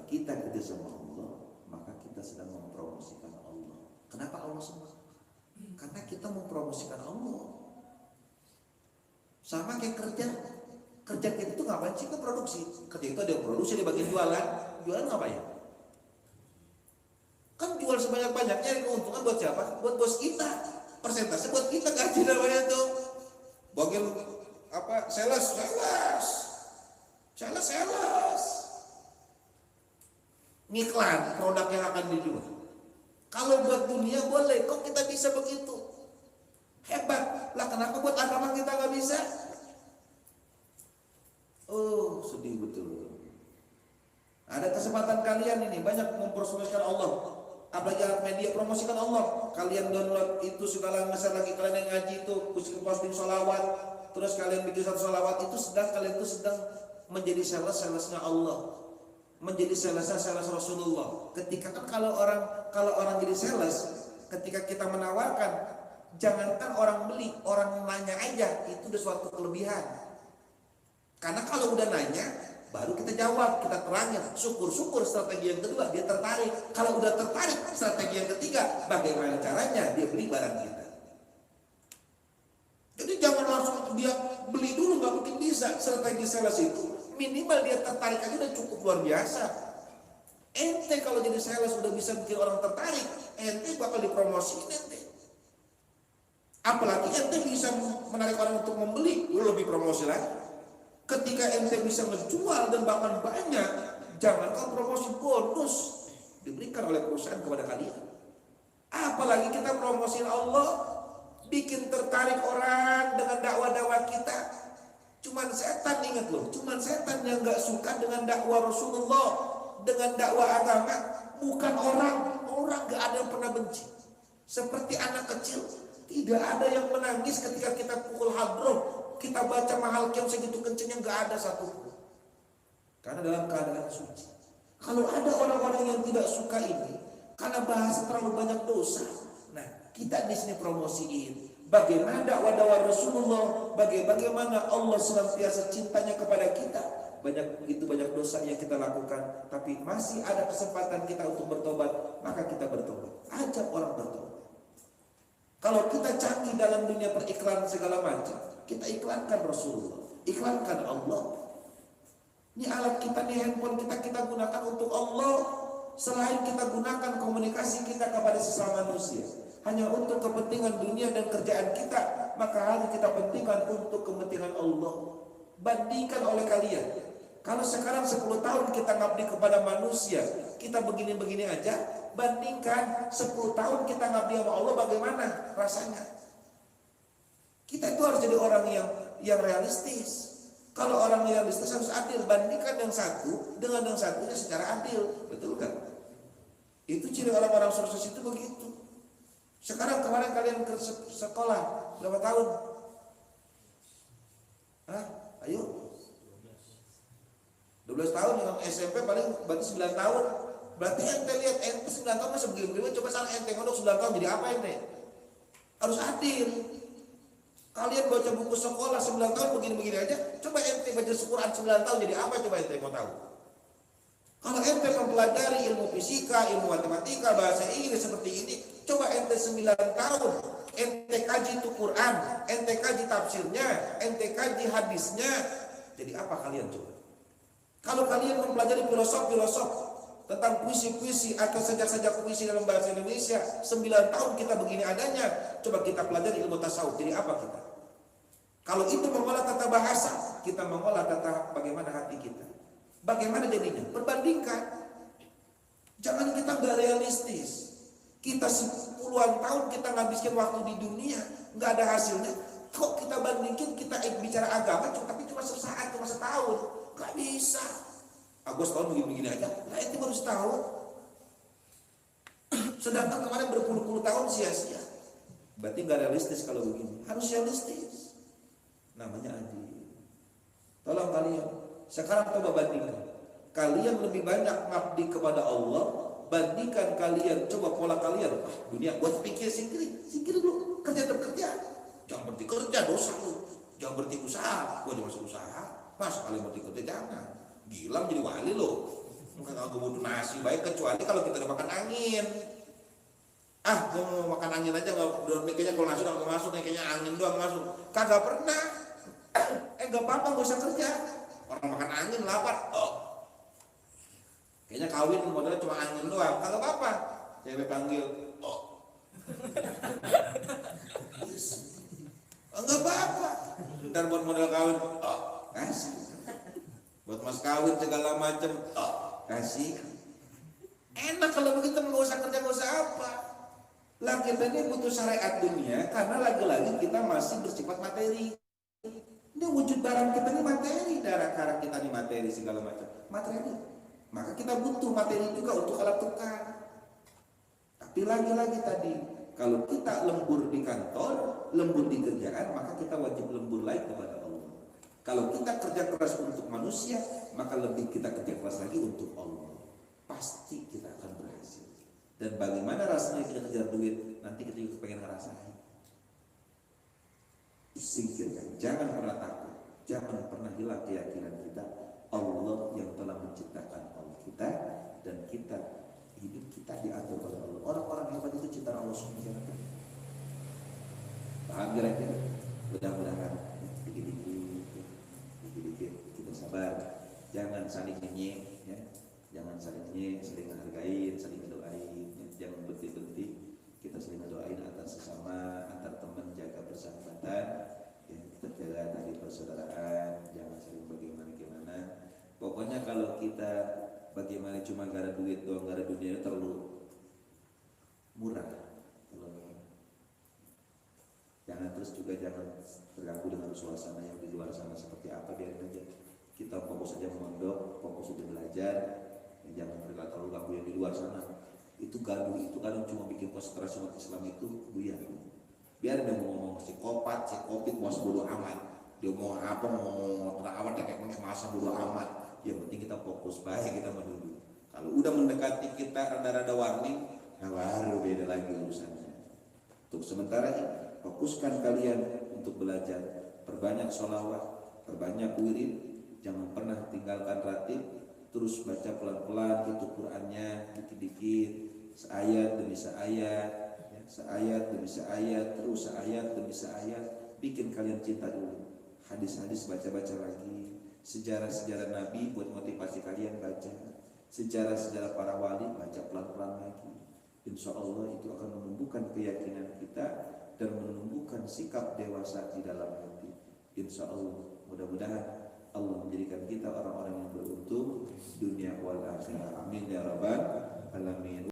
kita kerja sama Allah, maka kita sedang mempromosikan Allah. Kenapa Allah semua? Karena kita mempromosikan Allah. Sama kayak kerja kita itu ngapain sih? Kita produksi. Kerja itu ada yang produksi, di bagian jualan. Jualan ngapain? Kan jual sebanyak-banyaknya, keuntungan buat siapa? Buat bos kita. Persentase buat kita, gaji namanya tuh. Bagian apa? Sales. Ngiklan produk yang akan dijual. Kalau buat dunia boleh, kok kita bisa begitu? Hebat. Lah kenapa buat agama kita nggak bisa? Oh, sedih betul. Ada kesempatan kalian ini banyak mempromosikan Allah. Apalagi media promosikan Allah. Kalian download itu segala macam lagi, kalian yang ngaji itu posting sholawat, terus kalian bikin satu sholawat itu kalian itu sedang menjadi salesnya Allah, menjadi sales Rasulullah. Ketika kan kalau orang jadi sales, ketika kita menawarkan, jangankan orang beli, orang nanya aja itu udah suatu kelebihan. Karena kalau udah nanya, baru kita jawab, kita terangin. Syukur-syukur strategi yang kedua dia tertarik. Kalau udah tertarik, strategi yang ketiga, bagaimana caranya dia beli barang kita. Jadi jangan langsung dia beli dulu, nggak mungkin bisa. Strategi sales itu minimal dia tertarik aja udah cukup luar biasa. Ente kalau jadi sales udah bisa bikin orang tertarik, ente bakal dipromosiin ente. Apalagi ente bisa menarik orang untuk membeli, lu lebih promosi lagi. Ketika ente bisa menjual dan bahkan banyak, jangankan promosi, bonus diberikan oleh perusahaan kepada kalian. Apalagi kita promosiin Allah, bikin tertarik orang dengan dakwah-dakwah kita. Cuman setan, ingat loh, cuman setan yang gak suka dengan dakwah Rasulullah, dengan dakwah agama. Bukan orang gak ada yang pernah benci. Seperti anak kecil, tidak ada yang menangis ketika kita pukul hadroh, kita baca mahal kiam segitu kencengnya, gak ada satupun. Karena dalam keadaan suci. Kalau ada orang-orang yang tidak suka ini, karena bahasa terlalu banyak dosa. Nah, kita di sini promosiin bagaimana dakwah Rasulullah, bagaimana Allah senantiasa cintanya kepada kita. Begitu banyak dosa yang kita lakukan, tapi masih ada kesempatan kita untuk bertobat, maka kita bertobat. Ajak orang bertobat. Kalau kita canggih dalam dunia periklan segala macam, kita iklankan Rasulullah, iklankan Allah. Ini alat kita, nih handphone kita gunakan untuk Allah. Selain kita gunakan komunikasi kita kepada sesama manusia hanya untuk kepentingan dunia dan kerjaan kita, maka harus kita pentingkan untuk kepentingan Allah. Bandingkan oleh kalian, kalau sekarang 10 tahun kita ngabdi kepada manusia, kita begini-begini aja, bandingkan 10 tahun kita ngabdi sama Allah, bagaimana rasanya? Kita itu harus jadi orang yang realistis. Kalau orang realistis harus adil. Bandingkan yang satu dengan yang satunya secara adil, betul kan? Itu ciri orang-orang sukses itu begitu. Sekarang kemarin kalian ke sekolah berapa tahun? Hah? Ayo. 12 tahun, yang SMP paling berarti 9 tahun. Berarti ente lihat, ente 9 tahun masih begini-begini. Coba salah ente ngomong 9 tahun jadi apa ente? Harus adil. Kalian baca buku sekolah 9 tahun begini-begini aja. Coba ente baca Quran 9 tahun jadi apa, coba ente mau tahu. Kalau ente mempelajari ilmu fisika, ilmu matematika, bahasa Inggris seperti ini, coba ente 9 tahun ente kaji itu Quran, ente kaji tafsirnya, ente kaji hadisnya, jadi apa kalian coba? Kalau kalian mempelajari filosof tentang puisi-puisi atau sajak-sajak puisi dalam bahasa Indonesia, 9 tahun kita begini adanya, coba kita pelajari ilmu tasawuf, jadi apa kita? Kalau itu mengolah tata bahasa, kita mengolah tata bagaimana hati kita. Bagaimana jadinya? Perbandingkan. Jangan kita gak realistis. Kita 10-an tahun kita ngabiskan waktu di dunia, gak ada hasilnya. Kok kita bandingin, kita bicara agama, tapi cuma sesaat, cuma setahun. Gak bisa. Agus tahun begini-begini aja, nah itu baru setahun. Sedangkan kemarin berpuluh-puluh tahun sia-sia. Berarti gak realistis kalau begini. Harus realistis. Namanya adil. Tolong kalian, sekarang coba bandingkan. Kalian lebih banyak ngabdi kepada Allah, bandingkan kalian, coba pola kalian. Dunia, buat pikir singkir dulu, kerja. Jangan berhenti kerja, dosa lu. Jangan berhenti usaha, gua masuk usaha. Masa kalian berhenti kerja, jangan. Gila menjadi wali loh. Mungkin nggak butuh nasi baik kecuali kalau kita udah makan angin. Ah, gue mau makan angin aja nggak, kayaknya kalau nasi nggak masuk, kayaknya angin doang masuk. Kagak pernah. Nggak apa-apa, nggak usah kerja. Orang makan angin lapar. Oh, kayaknya kawin modalnya cuma angin doang. Kagak apa-apa. Cewek panggil. Oh, enggak apa-apa. Ntar buat modal kawin. Oh, kasih. Buat mas kawin segala macam. Oh, kasih. Enak kalau begitu, nggak usah kerja, nggak usah apa. Lah kita ini butuh syariat dunia karena lagi-lagi kita masih bersifat materi. Ini wujud barang kita ini materi, darah kita ini materi, segala macam materi. Maka kita butuh materi juga untuk alat tukar. Tapi lagi-lagi tadi, kalau kita lembur di kantor, lembur di kerjaan, maka kita wajib lembur lagi kepada Allah. Kalau kita kerja keras untuk manusia, maka lebih kita kerja keras lagi untuk Allah. Pasti kita akan berhasil. Dan bagaimana rasanya kita kejar duit, nanti kita juga pengen ngerasain. Singkirkan, jangan pernah takut, jangan pernah hilang keyakinan kita. Allah yang telah menciptakan kita, dan kita hidup kita diatur oleh Allah. Orang-orang hebat itu ciptaan Allah SWT. Paham kira-kira? Mudah-mudahan dikit-dikit kita sabar, jangan saling nyenyek, ya. Jangan saling nyenyek, saling menghargai, saling mendoain, ya. Jangan berhenti-henti, kita saling mendoain antar sesama, antar teman, jaga persahabatan, ya. Kita jaga tadi persaudaraan, jangan saling bagaimana-gimana. Pokoknya kalau kita bagaimana cuma gara duit doang, gara dunia, terlalu murah. Jangan terus juga jangan terganggu dengan suasana yang di luar sana seperti apa, biarin aja. Kita fokus aja mondok, fokus aja belajar. Jangan terlalu ganggu yang di luar sana. Itu gaduh, itu kadang cuma bikin konsentrasi umat Islam itu buyar. Biar dia mau ngomong psikopat, psikopit, mau bodo amat. Dia mau apa, mau terawat kayak masa bodo amat. Yang penting kita fokus, baik kita menunggu. Kalau udah mendekati kita rada-rada warning, nah baru beda lagi urusannya. Untuk sementara ini, fokuskan kalian untuk belajar, perbanyak sholawat, perbanyak wirid, jangan pernah tinggalkan ratib, terus baca pelan-pelan itu Qur'annya, dikit-dikit, seayat demi seayat, ya, seayat demi seayat, terus seayat demi seayat, bikin kalian cinta dulu. Hadis-hadis baca-baca lagi, sejarah-sejarah Nabi buat motivasi kalian baca, sejarah-sejarah para wali baca pelan-pelan lagi. Insya Allah itu akan menumbuhkan keyakinan kita dan menumbuhkan sikap dewasa di dalam hati. Insya Allah, mudah-mudahan Allah menjadikan kita orang-orang yang beruntung dunia wal akhirah. Amin ya rabbal alamin.